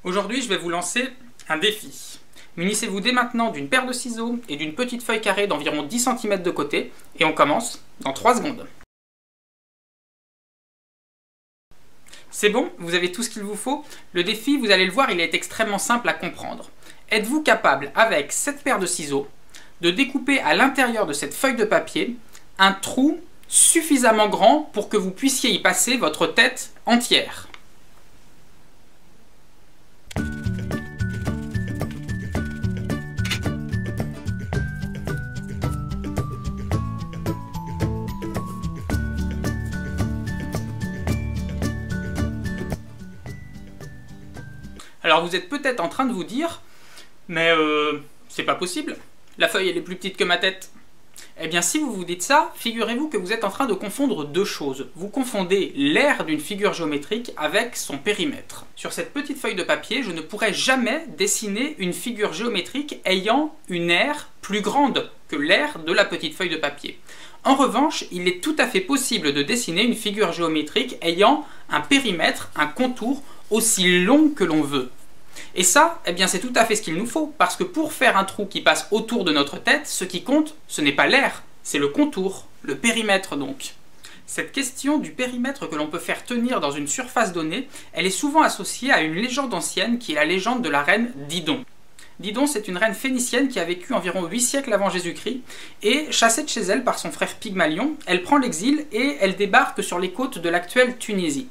Aujourd'hui, je vais vous lancer un défi. Munissez-vous dès maintenant d'une paire de ciseaux et d'une petite feuille carrée d'environ 10 cm de côté, et on commence dans 3 secondes. C'est bon, vous avez tout ce qu'il vous faut. Le défi, vous allez le voir, il est extrêmement simple à comprendre. Êtes-vous capable, avec cette paire de ciseaux, de découper à l'intérieur de cette feuille de papier un trou suffisamment grand pour que vous puissiez y passer votre tête entière ? Alors vous êtes peut-être en train de vous dire, mais c'est pas possible, la feuille elle est plus petite que ma tête. Eh bien si vous vous dites ça, figurez-vous que vous êtes en train de confondre deux choses. Vous confondez l'aire d'une figure géométrique avec son périmètre. Sur cette petite feuille de papier, je ne pourrais jamais dessiner une figure géométrique ayant une aire plus grande que l'aire de la petite feuille de papier. En revanche, il est tout à fait possible de dessiner une figure géométrique ayant un périmètre, un contour aussi long que l'on veut. Et ça, eh bien c'est tout à fait ce qu'il nous faut, parce que pour faire un trou qui passe autour de notre tête, ce qui compte, ce n'est pas l'aire, c'est le contour, le périmètre donc. Cette question du périmètre que l'on peut faire tenir dans une surface donnée, elle est souvent associée à une légende ancienne qui est la légende de la reine Didon. Didon, c'est une reine phénicienne qui a vécu environ 8 siècles avant Jésus-Christ, et chassée de chez elle par son frère Pygmalion, elle prend l'exil et elle débarque sur les côtes de l'actuelle Tunisie.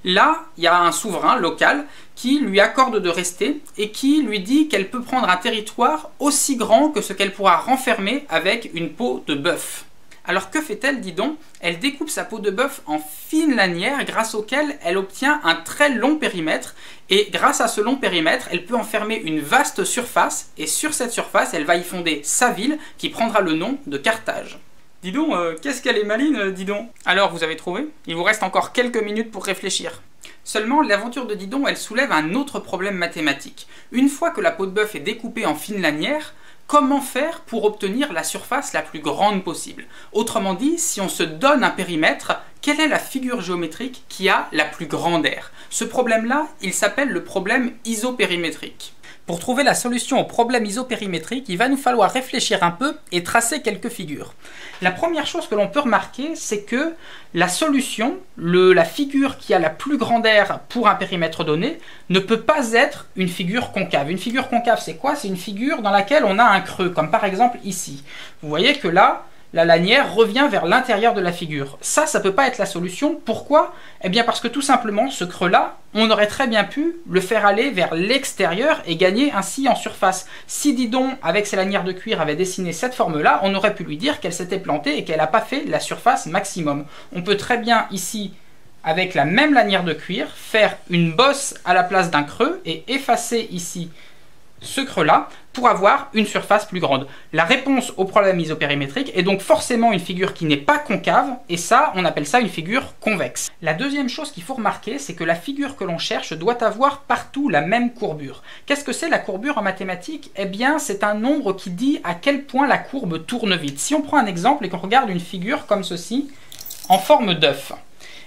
Là, il y a un souverain local qui lui accorde de rester et qui lui dit qu'elle peut prendre un territoire aussi grand que ce qu'elle pourra renfermer avec une peau de bœuf. Alors que fait-elle, Didon ? Elle découpe sa peau de bœuf en fines lanières grâce auxquelles elle obtient un très long périmètre, et grâce à ce long périmètre, elle peut enfermer une vaste surface, et sur cette surface, elle va y fonder sa ville qui prendra le nom de Carthage. Dis donc, qu'est-ce qu'elle est maline, Didon. Alors, vous avez trouvé ? Il vous reste encore quelques minutes pour réfléchir. Seulement, l'aventure de Didon, elle soulève un autre problème mathématique. Une fois que la peau de bœuf est découpée en fines lanières, comment faire pour obtenir la surface la plus grande possible? Autrement dit, si on se donne un périmètre, quelle est la figure géométrique qui a la plus grande aire? Ce problème-là, il s'appelle le problème isopérimétrique. Pour trouver la solution au problème isopérimétrique, il va nous falloir réfléchir un peu et tracer quelques figures. La première chose que l'on peut remarquer, c'est que la solution, la figure qui a la plus grande aire pour un périmètre donné, ne peut pas être une figure concave. Une figure concave, c'est quoi? C'est une figure dans laquelle on a un creux, comme par exemple ici. Vous voyez que là, la lanière revient vers l'intérieur de la figure. Ça ne peut pas être la solution. Pourquoi? Eh bien parce que tout simplement, ce creux-là, on aurait très bien pu le faire aller vers l'extérieur et gagner ainsi en surface. Si Didon, avec ses lanières de cuir, avait dessiné cette forme-là, on aurait pu lui dire qu'elle s'était plantée et qu'elle n'a pas fait la surface maximum. On peut très bien ici, avec la même lanière de cuir, faire une bosse à la place d'un creux et effacer ici ce creux-là pour avoir une surface plus grande. La réponse au problème isopérimétrique est donc forcément une figure qui n'est pas concave, et ça, on appelle ça une figure convexe. La deuxième chose qu'il faut remarquer, c'est que la figure que l'on cherche doit avoir partout la même courbure. Qu'est-ce que c'est la courbure en mathématiques? Eh bien, c'est un nombre qui dit à quel point la courbe tourne vite. Si on prend un exemple et qu'on regarde une figure comme ceci, en forme d'œuf,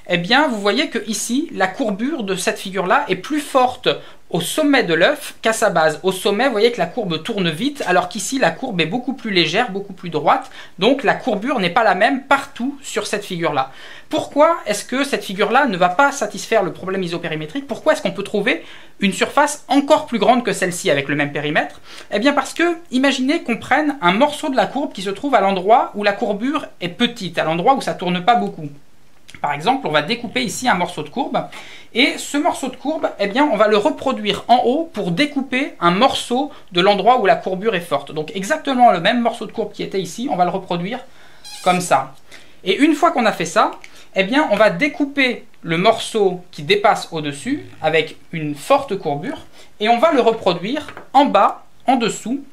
eh bien, vous voyez que ici, la courbure de cette figure-là est plus forte au sommet de l'œuf qu'à sa base. Au sommet, vous voyez que la courbe tourne vite, alors qu'ici, la courbe est beaucoup plus légère, beaucoup plus droite. Donc, la courbure n'est pas la même partout sur cette figure-là. Pourquoi est-ce que cette figure-là ne va pas satisfaire le problème isopérimétrique? Pourquoi est-ce qu'on peut trouver une surface encore plus grande que celle-ci avec le même périmètre? Eh bien, parce que, imaginez qu'on prenne un morceau de la courbe qui se trouve à l'endroit où la courbure est petite, à l'endroit où ça ne tourne pas beaucoup. Par exemple, on va découper ici un morceau de courbe, et ce morceau de courbe, eh bien, on va le reproduire en haut pour découper un morceau de l'endroit où la courbure est forte. Donc exactement le même morceau de courbe qui était ici, on va le reproduire comme ça. Et une fois qu'on a fait ça, eh bien, on va découper le morceau qui dépasse au-dessus avec une forte courbure, et on va le reproduire en bas, en dessous,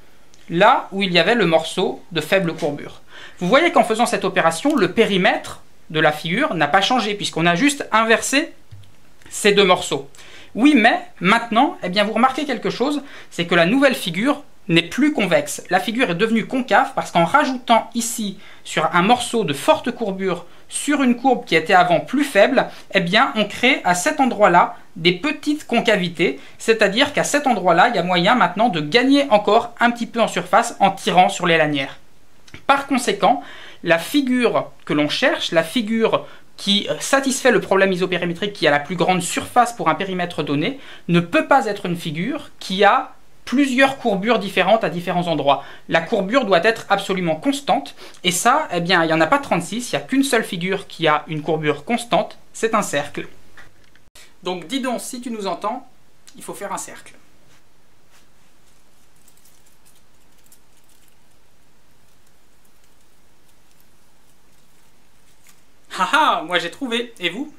là où il y avait le morceau de faible courbure. Vous voyez qu'en faisant cette opération, le périmètre de la figure n'a pas changé puisqu'on a juste inversé ces deux morceaux. Oui, mais maintenant, eh bien, vous remarquez quelque chose, c'est que la nouvelle figure n'est plus convexe. La figure est devenue concave parce qu'en rajoutant ici sur un morceau de forte courbure sur une courbe qui était avant plus faible, eh bien on crée à cet endroit-là des petites concavités, c'est-à-dire qu'à cet endroit-là, il y a moyen maintenant de gagner encore un petit peu en surface en tirant sur les lanières. Par conséquent, la figure que l'on cherche, la figure qui satisfait le problème isopérimétrique qui a la plus grande surface pour un périmètre donné, ne peut pas être une figure qui a plusieurs courbures différentes à différents endroits. La courbure doit être absolument constante, et ça, eh bien, il n'y en a pas 36, il n'y a qu'une seule figure qui a une courbure constante, c'est un cercle. Donc dis donc, si tu nous entends, il faut faire un cercle. Haha, moi j'ai trouvé, et vous?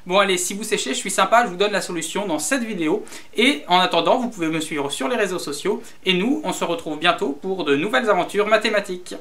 Bon allez, si vous séchez, je suis sympa, je vous donne la solution dans cette vidéo. Et en attendant, vous pouvez me suivre sur les réseaux sociaux. Et nous, on se retrouve bientôt pour de nouvelles aventures mathématiques.